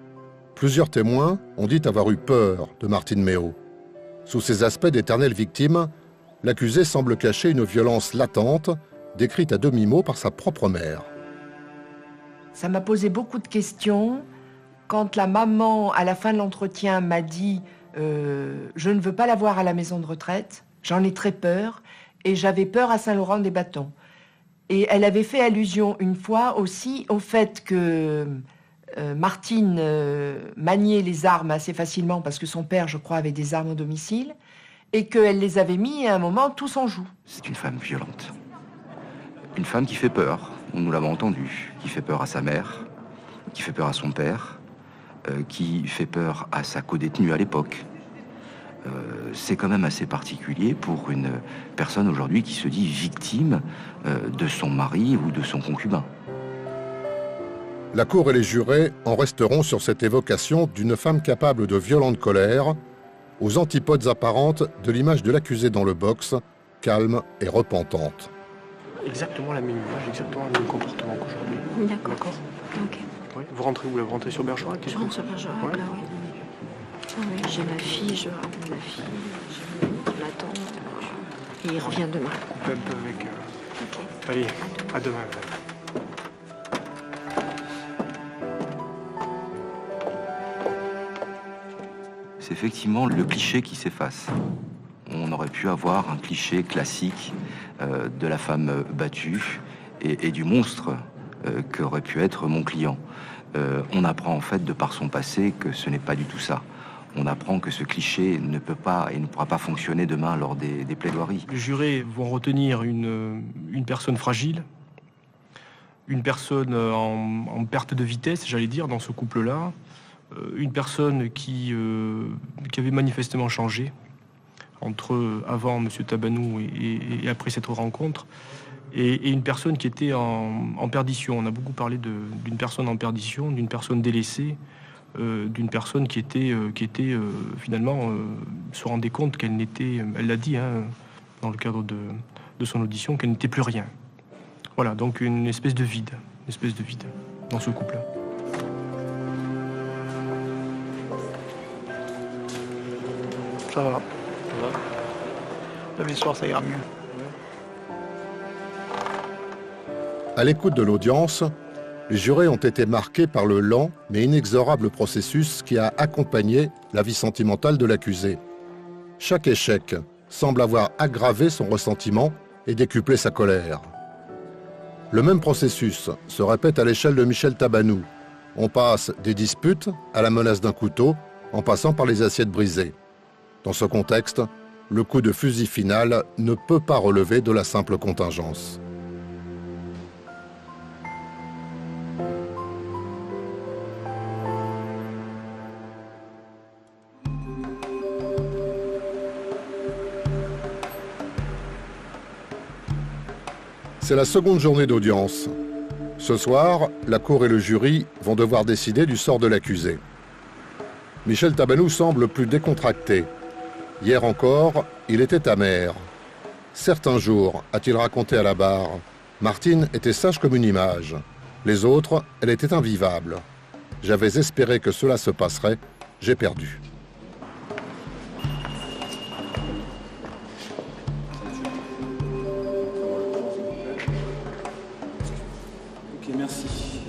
Plusieurs témoins ont dit avoir eu peur de Martine Méo. Sous ces aspects d'éternelle victime, l'accusé semble cacher une violence latente, décrite à demi-mot par sa propre mère. Ça m'a posé beaucoup de questions. Quand la maman, à la fin de l'entretien, m'a dit « Je ne veux pas la voir à la maison de retraite, j'en ai très peur, et j'avais peur à Saint-Laurent-des-Bâtons ». Et elle avait fait allusion une fois aussi au fait que Martine maniait les armes assez facilement parce que son père, je crois, avait des armes au domicile et qu'elle les avait mis à un moment tous en joue. C'est une femme violente. Une femme qui fait peur, nous l'avons entendu, qui fait peur à sa mère, qui fait peur à son père, qui fait peur à sa codétenue à l'époque. C'est quand même assez particulier pour une personne aujourd'hui qui se dit victime de son mari ou de son concubin. La cour et les jurés en resteront sur cette évocation d'une femme capable de violente colère, aux antipodes apparentes de l'image de l'accusée dans le box, calme et repentante. Exactement la même image, exactement le même comportement qu'aujourd'hui. D'accord. Ok. Oui. Vous rentrez où là? Vous rentrez sur Bergerac? Je rentre sur Bergerac, là, oui. Ah oui, j'ai ma fille, je ramène ma fille, je l'attends. Et il revient demain. Coupe un peu avec... Ok. Allez, à demain. C'est effectivement le cliché qui s'efface. On aurait pu avoir un cliché classique de la femme battue et du monstre qu'aurait pu être mon client. On apprend en fait de par son passé que ce n'est pas du tout ça. On apprend que ce cliché ne peut pas et ne pourra pas fonctionner demain lors des plaidoiries. Les jurés vont retenir une personne fragile, une personne en perte de vitesse, j'allais dire, dans ce couple-là, une personne qui avait manifestement changé entre avant M. Tabanou et après cette rencontre, et une personne qui était en perdition. On a beaucoup parlé d'une personne en perdition, d'une personne délaissée, d'une personne qui était finalement se rendait compte qu'elle n'était, elle l'a dit dans le cadre de son audition, qu'elle n'était plus rien. Voilà, donc une espèce de vide dans ce couple-là. Ça va. Demain soir, ça ira mieux. À l'écoute de l'audience, les jurés ont été marqués par le lent mais inexorable processus qui a accompagné la vie sentimentale de l'accusé. Chaque échec semble avoir aggravé son ressentiment et décuplé sa colère. Le même processus se répète à l'échelle de Michel Tabanou. On passe des disputes à la menace d'un couteau, en passant par les assiettes brisées. Dans ce contexte, le coup de fusil final ne peut pas relever de la simple contingence. C'est la seconde journée d'audience. Ce soir, la cour et le jury vont devoir décider du sort de l'accusé. Michel Tabanou semble plus décontracté. Hier encore, il était amer. Certains jours, a-t-il raconté à la barre, Martine était sage comme une image. Les autres, elle était invivable. J'avais espéré que cela se passerait, j'ai perdu. Ok, merci.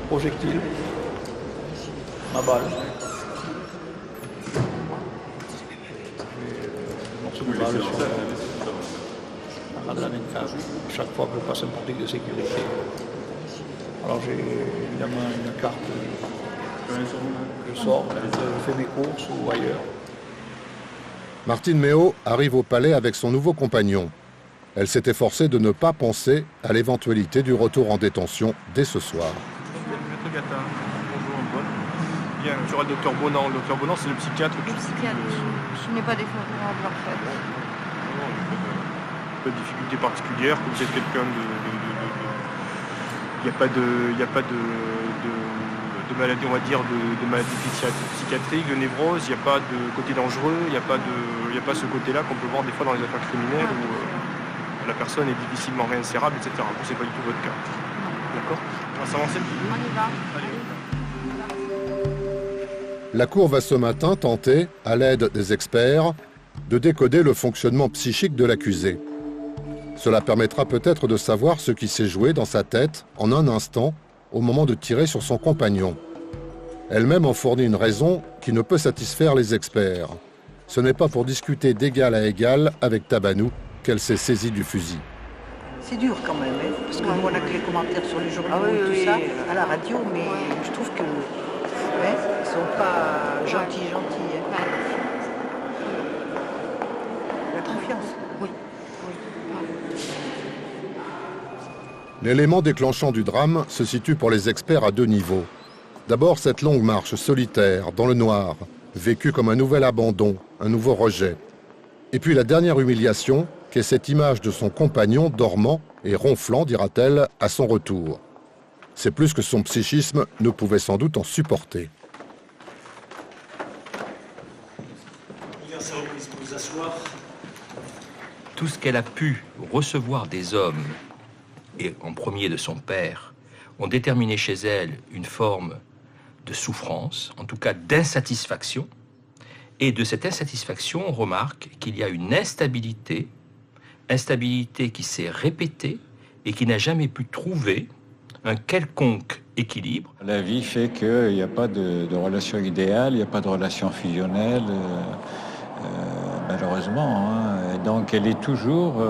Projectile. Ma balle. Morceau de balle sur de la même cage. Chaque fois que je passe un portique de sécurité. Alors j'ai évidemment une carte. Je sors, je fais mes courses ou ailleurs. Martine Méot arrive au palais avec son nouveau compagnon. Elle s'est efforcée de ne pas penser à l'éventualité du retour en détention dès ce soir. Maître Gatin, bonjour Antoine. Bien, tu auras le docteur Bonan. Le docteur Bonan, c'est le psychiatre. Le psychiatre, je n'ai pas défavorable en fait. Pas de difficultés particulières, comme c'est quelqu'un de... Il n'y a pas de maladie, on va dire, de maladie psychiatrique, de névrose, il n'y a pas de côté dangereux, il n'y a pas ce côté-là qu'on peut voir des fois dans les affaires criminelles où la personne est difficilement réinsérable, etc. Vous, c'est pas du tout votre cas. D'accord ? On va s'avancer un petit peu. On y va. La Cour va ce matin tenter, à l'aide des experts, de décoder le fonctionnement psychique de l'accusé. Cela permettra peut-être de savoir ce qui s'est joué dans sa tête en un instant au moment de tirer sur son compagnon. Elle-même en fournit une raison qui ne peut satisfaire les experts. Ce n'est pas pour discuter d'égal à égal avec Tabanou qu'elle s'est saisie du fusil. C'est dur quand même, hein, parce qu'on voit que les commentaires sur les journaux et tout ça, à la radio, mais je trouve que ils sont pas gentils. Hein. La confiance. Oui. L'élément déclenchant du drame se situe pour les experts à deux niveaux. D'abord, cette longue marche solitaire, dans le noir, vécue comme un nouvel abandon, un nouveau rejet. Et puis la dernière humiliation, qu'est cette image de son compagnon dormant et ronflant, dira-t-elle, à son retour. C'est plus que son psychisme ne pouvait sans doute en supporter. Tout ce qu'elle a pu recevoir des hommes, et en premier de son père, ont déterminé chez elle une forme de souffrance, en tout cas d'insatisfaction. Et de cette insatisfaction, on remarque qu'il y a une instabilité qui s'est répétée et qui n'a jamais pu trouver un quelconque équilibre. La vie fait qu'il n'y a pas de relation idéale, il n'y a pas de relation fusionnelle, malheureusement. Hein. Donc elle est toujours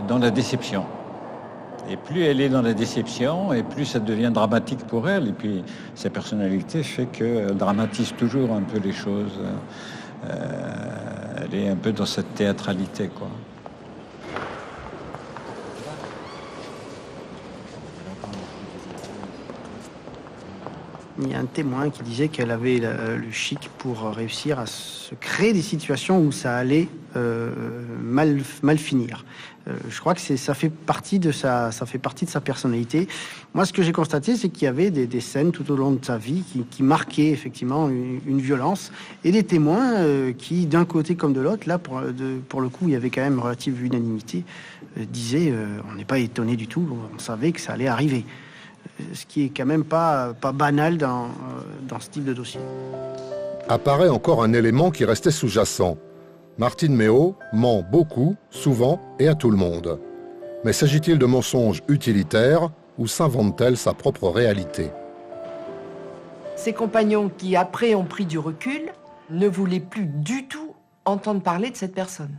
dans la déception. Et plus elle est dans la déception, et plus ça devient dramatique pour elle. Et puis sa personnalité fait qu'elle dramatise toujours un peu les choses. Elle est un peu dans cette théâtralité, quoi. Il y a un témoin qui disait qu'elle avait le chic pour réussir à se créer des situations où ça allait mal finir. Je crois que ça fait partie de sa personnalité. Moi, ce que j'ai constaté, c'est qu'il y avait des scènes tout au long de sa vie qui marquaient effectivement une violence, et des témoins qui, d'un côté comme de l'autre, là pour le coup, il y avait quand même relative unanimité, disaient on n'est pas étonné du tout, on savait que ça allait arriver. Ce qui est quand même pas banal dans ce type de dossier. Apparaît encore un élément qui restait sous-jacent. Martine Méot ment beaucoup, souvent et à tout le monde. Mais s'agit-il de mensonges utilitaires ou s'invente-t-elle sa propre réalité? Ses compagnons qui, après, ont pris du recul, ne voulaient plus du tout entendre parler de cette personne.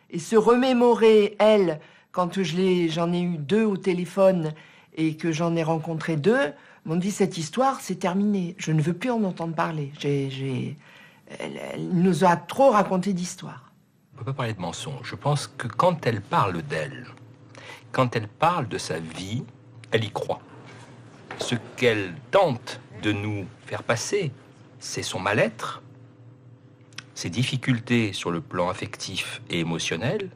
Et se remémorer, elle, quand j'en ai eu 2 au téléphone et que j'en ai rencontré 2, m'ont dit cette histoire, c'est terminé. Je ne veux plus en entendre parler. Elle nous a trop raconté d'histoires. On ne peut pas parler de mensonge. Je pense que quand elle parle d'elle, quand elle parle de sa vie, elle y croit. Ce qu'elle tente de nous faire passer, c'est son mal-être, ses difficultés sur le plan affectif et émotionnel,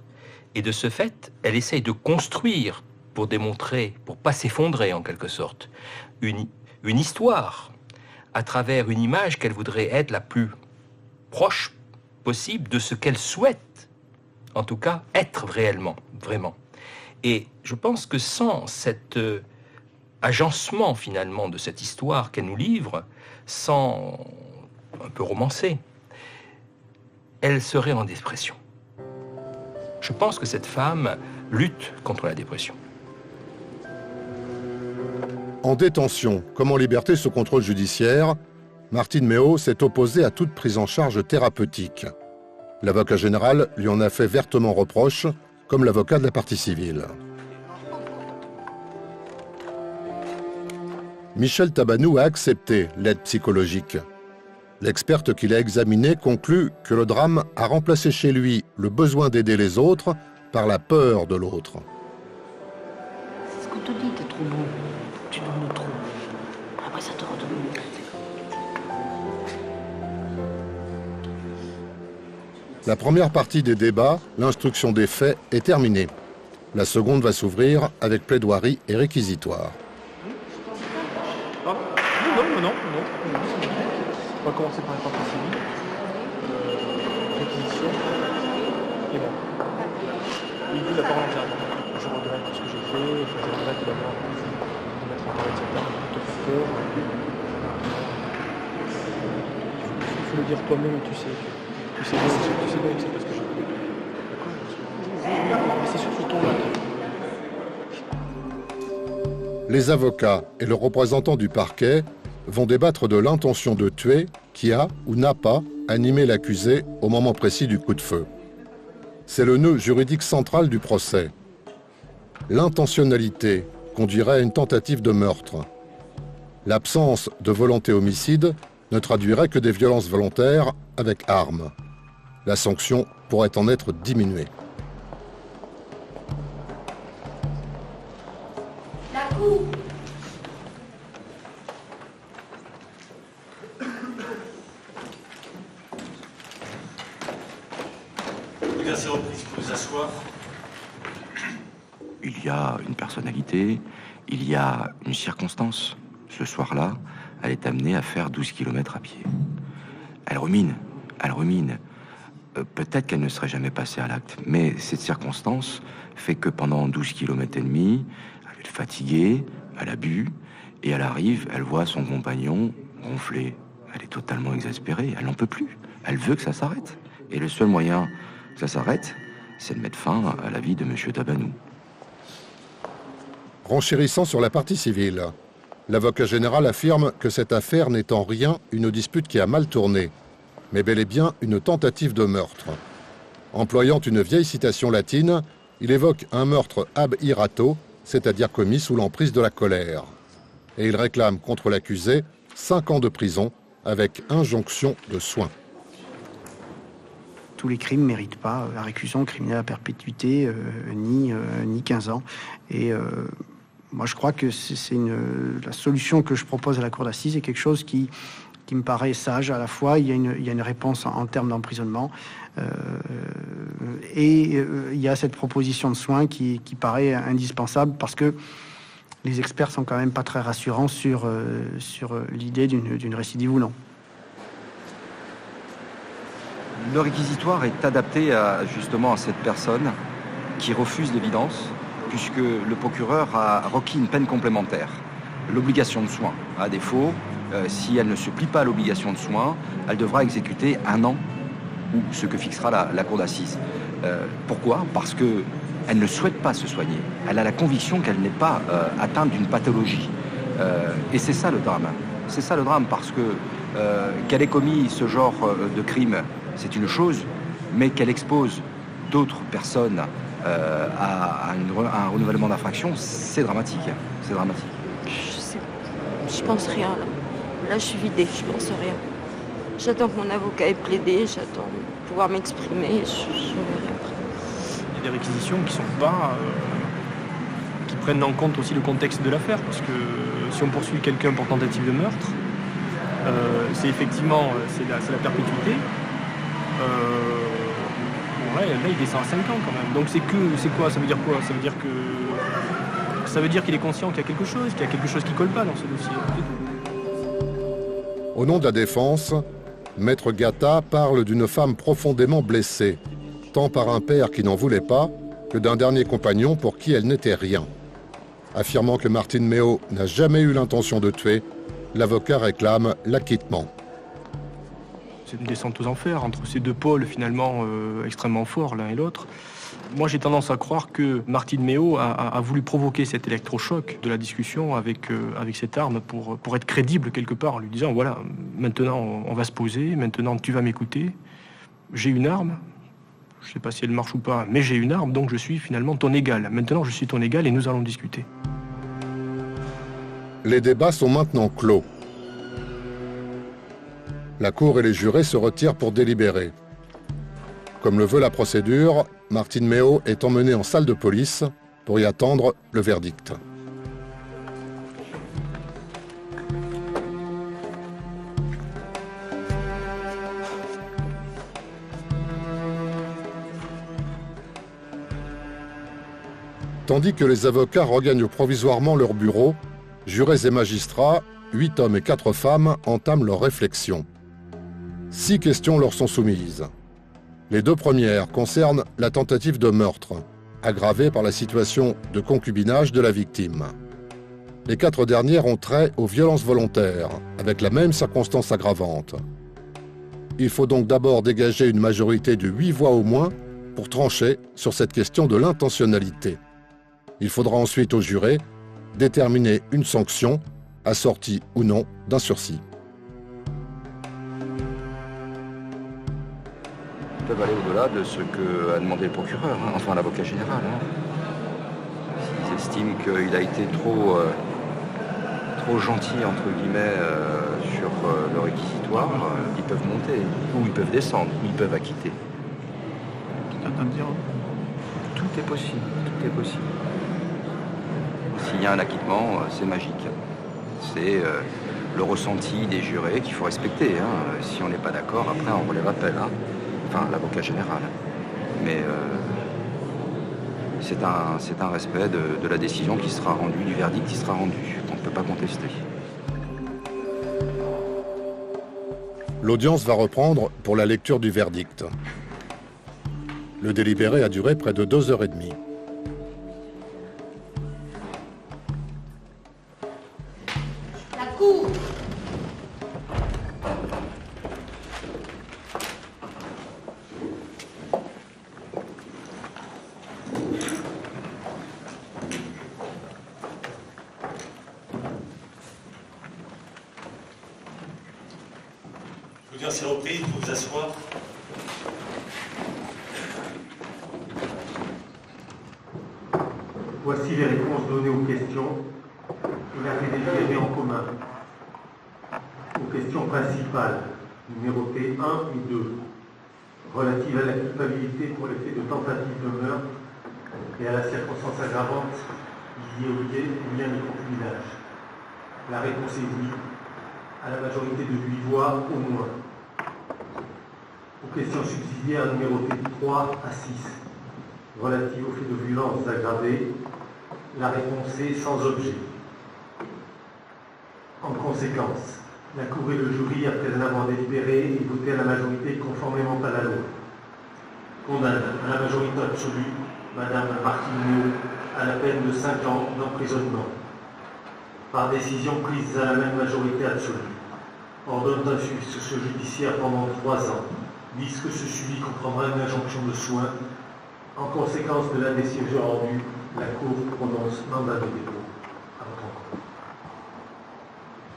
et de ce fait, elle essaye de construire pour démontrer, pour pas s'effondrer en quelque sorte, une histoire à travers une image qu'elle voudrait être la plus proche possible de ce qu'elle souhaite, en tout cas, être réellement, vraiment. Et je pense que sans cet agencement, finalement, de cette histoire qu'elle nous livre, sans un peu romancer, elle serait en dépression. Je pense que cette femme lutte contre la dépression. En détention, comme en liberté sous contrôle judiciaire, Martine Méot s'est opposée à toute prise en charge thérapeutique. L'avocat général lui en a fait vertement reproche, comme l'avocat de la partie civile. Michel Tabanou a accepté l'aide psychologique. L'experte qui l'a examiné conclut que le drame a remplacé chez lui le besoin d'aider les autres par la peur de l'autre. C'est ce qu'on te dit, t'es trop beau. Tu donnes trop. Après ça te redonne. La première partie des débats, l'instruction des faits, est terminée. La seconde va s'ouvrir avec plaidoirie et réquisitoire. Non. On va commencer par la partie civile. Réquisition. Et bon. Il dit la parole en germain. Je regrette tout ce que j'ai fait. Je regrette d'avoir de mettre en parole cette dame pour te faire peur. Il faut le dire toi-même, tu sais. Tu sais bien que c'est pas ce que j'ai fait. D'accord. Mais c'est sur ce ton-là. Les avocats et le représentant du parquet vont débattre de l'intention de tuer qui a ou n'a pas animé l'accusé au moment précis du coup de feu. C'est le nœud juridique central du procès. L'intentionnalité conduirait à une tentative de meurtre. L'absence de volonté homicide ne traduirait que des violences volontaires avec arme. La sanction pourrait en être diminuée. La cour. Merci reprise pour vous asseoir. Il y a une personnalité, il y a une circonstance. Ce soir-là, elle est amenée à faire 12 km à pied. Elle rumine. Peut-être qu'elle ne serait jamais passée à l'acte, mais cette circonstance fait que pendant 12 km et demi, elle est fatiguée, elle a bu, et elle arrive, elle voit son compagnon gonfler. Elle est totalement exaspérée, elle n'en peut plus. Elle veut que ça s'arrête. Et le seul moyen que ça s'arrête, c'est de mettre fin à la vie de M. Tabanou. Renchérissant sur la partie civile, l'avocat général affirme que cette affaire n'est en rien une dispute qui a mal tourné, mais bel et bien une tentative de meurtre. Employant une vieille citation latine, il évoque un meurtre ab irato, c'est-à-dire commis sous l'emprise de la colère. Et il réclame contre l'accusé 5 ans de prison avec injonction de soins. Tous les crimes ne méritent pas la réclusion criminelle à perpétuité, ni 15 ans. Et moi, je crois que la solution que je propose à la cour d'assises est quelque chose qui me paraît sage. À la fois, il y a une réponse en termes d'emprisonnement et il y a cette proposition de soins qui paraît indispensable parce que les experts sont quand même pas très rassurants sur l'idée d'une récidive ou non. Le réquisitoire est adapté justement à cette personne qui refuse l'évidence, puisque le procureur a requis une peine complémentaire, l'obligation de soins. À défaut, si elle ne se plie pas à l'obligation de soins, elle devra exécuter 1 an ou ce que fixera la cour d'assises. Pourquoi? Parce qu'elle ne souhaite pas se soigner. Elle a la conviction qu'elle n'est pas atteinte d'une pathologie. Et c'est ça le drame. C'est ça le drame, parce que qu'elle ait commis ce genre de crime, c'est une chose, mais qu'elle expose d'autres personnes à un renouvellement d'infraction, c'est dramatique. C'est dramatique. Je pense rien là. Là, je suis vidée, je pense rien. J'attends que mon avocat ait plaidé, j'attends de pouvoir m'exprimer, je verrai après. Il y a des réquisitions qui sont pas... qui prennent en compte aussi le contexte de l'affaire, parce que si on poursuit quelqu'un pour tentative de meurtre, c'est effectivement la perpétuité. Bon, là, il descend à 5 ans quand même. Donc c'est quoi? Ça veut dire quoi? Ça veut dire qu'il est conscient qu'il y a quelque chose qui colle pas dans ce dossier. Au nom de la défense, Maître Gatta parle d'une femme profondément blessée, tant par un père qui n'en voulait pas que d'un dernier compagnon pour qui elle n'était rien. Affirmant que Martine Méot n'a jamais eu l'intention de tuer, l'avocat réclame l'acquittement. C'est une descente aux enfers entre ces deux pôles finalement extrêmement forts l'un et l'autre. Moi j'ai tendance à croire que Martine Méot a voulu provoquer cet électrochoc de la discussion avec cette arme pour être crédible quelque part, en lui disant voilà, maintenant on va se poser, maintenant tu vas m'écouter, j'ai une arme, je ne sais pas si elle marche ou pas, mais j'ai une arme, donc je suis finalement ton égal. Maintenant je suis ton égal et nous allons discuter. Les débats sont maintenant clos. La cour et les jurés se retirent pour délibérer. Comme le veut la procédure, Martine Méot est emmenée en salle de police pour y attendre le verdict. Tandis que les avocats regagnent provisoirement leur bureau, jurés et magistrats, 8 hommes et 4 femmes entament leur réflexion. 6 questions leur sont soumises. Les 2 premières concernent la tentative de meurtre, aggravée par la situation de concubinage de la victime. Les 4 dernières ont trait aux violences volontaires, avec la même circonstance aggravante. Il faut donc d'abord dégager une majorité de 8 voix au moins pour trancher sur cette question de l'intentionnalité. Il faudra ensuite aux jurés déterminer une sanction, assortie ou non d'un sursis. Peuvent aller au-delà de ce qu'a demandé le procureur, enfin l'avocat général. S'ils estiment qu'il a été trop gentil, entre guillemets, sur le réquisitoire, ils peuvent monter, ou ils peuvent descendre, ou ils peuvent acquitter. Tout est possible, tout est possible. S'il y a un acquittement, c'est magique. C'est le ressenti des jurés qu'il faut respecter. Si on n'est pas d'accord, après on relève appel. Enfin, l'avocat général. Mais c'est un respect de la décision qui sera rendue, du verdict qui sera rendu, qu'on ne peut pas contester. L'audience va reprendre pour la lecture du verdict. Le délibéré a duré près de 2h30. La cour. L'audience est reprise, il faut vous asseoir. Voici les réponses données aux questions et la délibérée en commun. Aux questions principales, numérotées 1 et 2, relatives à la culpabilité pour les faits de tentative de meurtre et à la circonstance aggravante liée au lien de concubinage. La réponse est oui, à la majorité de 8 voix au moins. Aux questions subsidiaires numérotées 3 à 6, relatives aux faits de violence aggravées, la réponse est sans objet. En conséquence, la Cour et le jury, après en avoir délibéré et voté à la majorité conformément à la loi, condamnent à la majorité absolue Madame Martine Méot à la peine de 5 ans d'emprisonnement. Par décision prise à la même majorité absolue, ordonne un suivi judiciaire pendant 3 ans disent que ce suivi comprendra une injonction de soins. En conséquence de la décision rendue, la Cour prononce mandat de dépôt à votre encontre.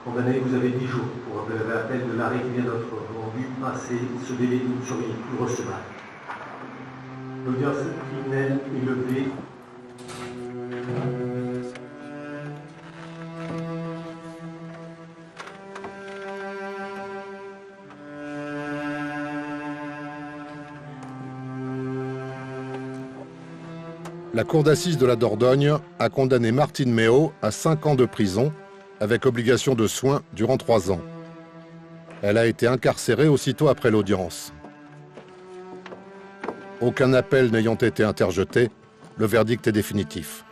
Condamné, vous avez 10 jours pour appeler l'appel de l'arrêt qui vient d'être rendu. Passé ce délai, vous ne seriez plus recevable. L'audience criminelle est levée. La cour d'assises de la Dordogne a condamné Martine Méot à 5 ans de prison avec obligation de soins durant 3 ans. Elle a été incarcérée aussitôt après l'audience. Aucun appel n'ayant été interjeté, le verdict est définitif.